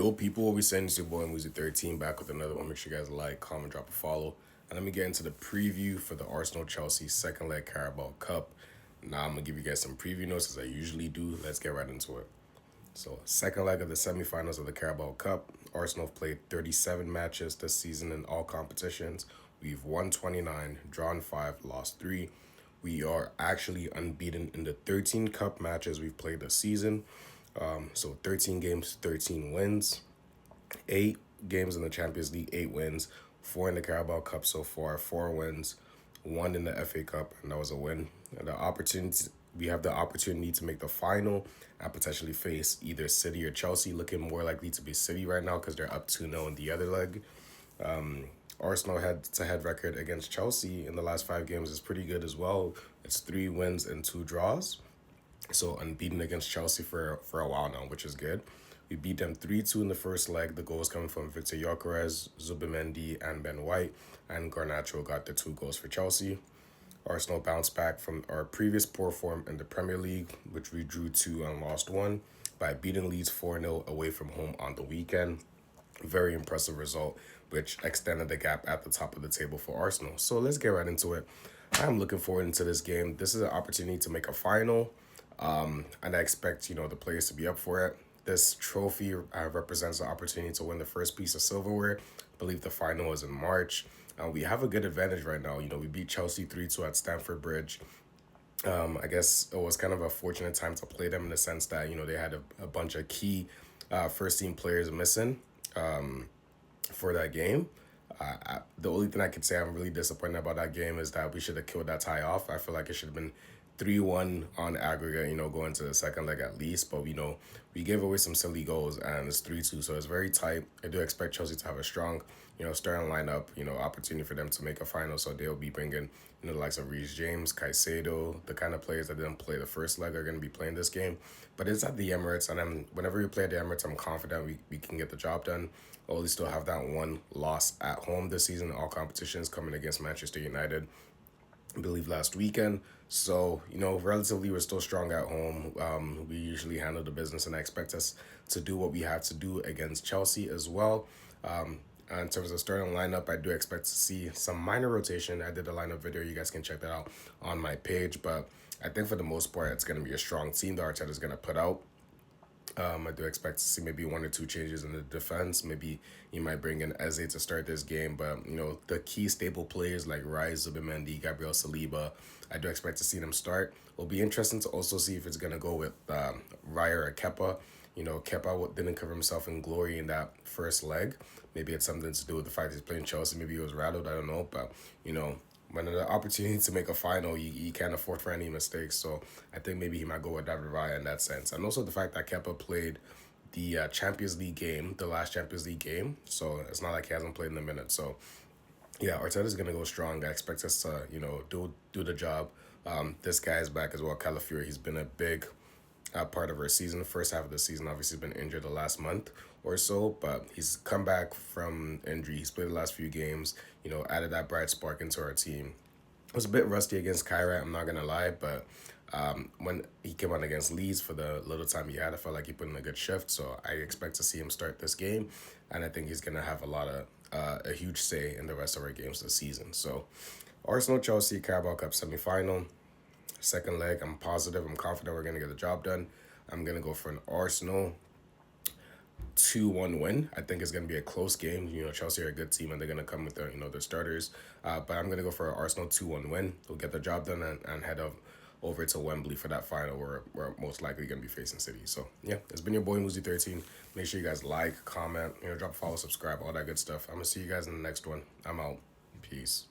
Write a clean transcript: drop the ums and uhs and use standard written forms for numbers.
Yo, people always saying it's your boy Music 13 back with another one. Make sure you guys like, comment, drop a follow. And let me get into the preview for the Arsenal Chelsea second leg Carabao Cup. Now I'm gonna give you guys some preview notes as I usually do. Let's get right into it. So, second leg of the semifinals of the Carabao Cup. Arsenal have played 37 matches this season in all competitions. We've won 29, drawn 5, lost 3. We are actually unbeaten in the 13 cup matches we've played this season. So 13 games, 13 wins. 8 games in the Champions League, 8 wins. 4 in the Carabao Cup so far, 4 wins. 1 in the FA Cup, and that was a win. And we have the opportunity to make the final and potentially face either City or Chelsea. Looking more likely to be City right now because they're up 2-0 in the other leg. Arsenal head-to-head record against Chelsea in the last 5 games is pretty good as well. It's 3 wins and 2 draws. So unbeaten against Chelsea for a while now, which is good. We beat them 3-2 in the first leg. The goals coming from Victor Gyökeres, Zubimendi, and Ben White. And Garnacho got the 2 goals for Chelsea. Arsenal bounced back from our previous poor form in the Premier League, which we drew 2 and lost 1, by beating Leeds 4-0 away from home on the weekend. Very impressive result, which extended the gap at the top of the table for Arsenal. So let's get right into it. I'm looking forward into this game. This is an opportunity to make a final. And I expect, the players to be up for it. This trophy represents the opportunity to win the first piece of silverware. I believe the final is in March. We have a good advantage right now. We beat Chelsea 3-2 at Stamford Bridge. I guess it was kind of a fortunate time to play them in the sense that, they had a bunch of key first-team players missing for that game. The only thing I could say I'm really disappointed about that game is that we should have killed that tie off. I feel like it should have been 3-1 on aggregate, going to the second leg at least. But, we gave away some silly goals and it's 3-2. So it's very tight. I do expect Chelsea to have a strong, starting lineup, opportunity for them to make a final. So they'll be bringing, the likes of Reece James, Caicedo, the kind of players that didn't play the first leg are going to be playing this game. But it's at the Emirates. And whenever we play at the Emirates, I'm confident we can get the job done. Only still have that one loss at home this season. All competitions coming against Manchester United, I believe last weekend. So, relatively we're still strong at home. We usually handle the business, and I expect us to do what we have to do against Chelsea as well. In terms of starting lineup, I do expect to see some minor rotation. I did a lineup video. You guys can check that out on my page. But I think for the most part, it's going to be a strong team that Arteta is going to put out. I do expect to see maybe 1 or 2 changes in the defense. Maybe he might bring in Eze to start this game. But, the key staple players like Rice, Zubimendi, Gabriel Saliba, I do expect to see them start. It'll be interesting to also see if it's going to go with Raya or Kepa. Kepa didn't cover himself in glory in that first leg. Maybe it's something to do with the fact he's playing Chelsea. Maybe he was rattled. I don't know. But, when the opportunity to make a final, you can't afford for any mistakes. So I think maybe he might go with David Raya in that sense. And also the fact that Kepa played the Champions League game, the last Champions League game. So it's not like he hasn't played in a minute. So, yeah, Arteta's going to go strong. I expect us to, do the job. This guy is back as well, Calafiori. He's been a big part of our season. The first half of the season, obviously, been injured the last month or so, but he's come back from injury. He's played the last few games, added that bright spark into our team. It was a bit rusty against Kyrat, I'm not going to lie, but when he came on against Leeds for the little time he had, I felt like he put in a good shift, so I expect to see him start this game, and I think he's going to have a huge say in the rest of our games this season. So, Arsenal-Chelsea Carabao Cup semifinal. Second leg, I'm confident we're going to get the job done. I'm going to go for an Arsenal 2-1 win. I think it's going to be a close game. Chelsea are a good team and they're going to come with their, their starters. But I'm going to go for an Arsenal 2-1 win. We'll get the job done and head over to Wembley for that final where we're most likely going to be facing City. So, yeah, it's been your boy, Muzi 13. Make sure you guys like, comment, drop a follow, subscribe, all that good stuff. I'm going to see you guys in the next one. I'm out. Peace.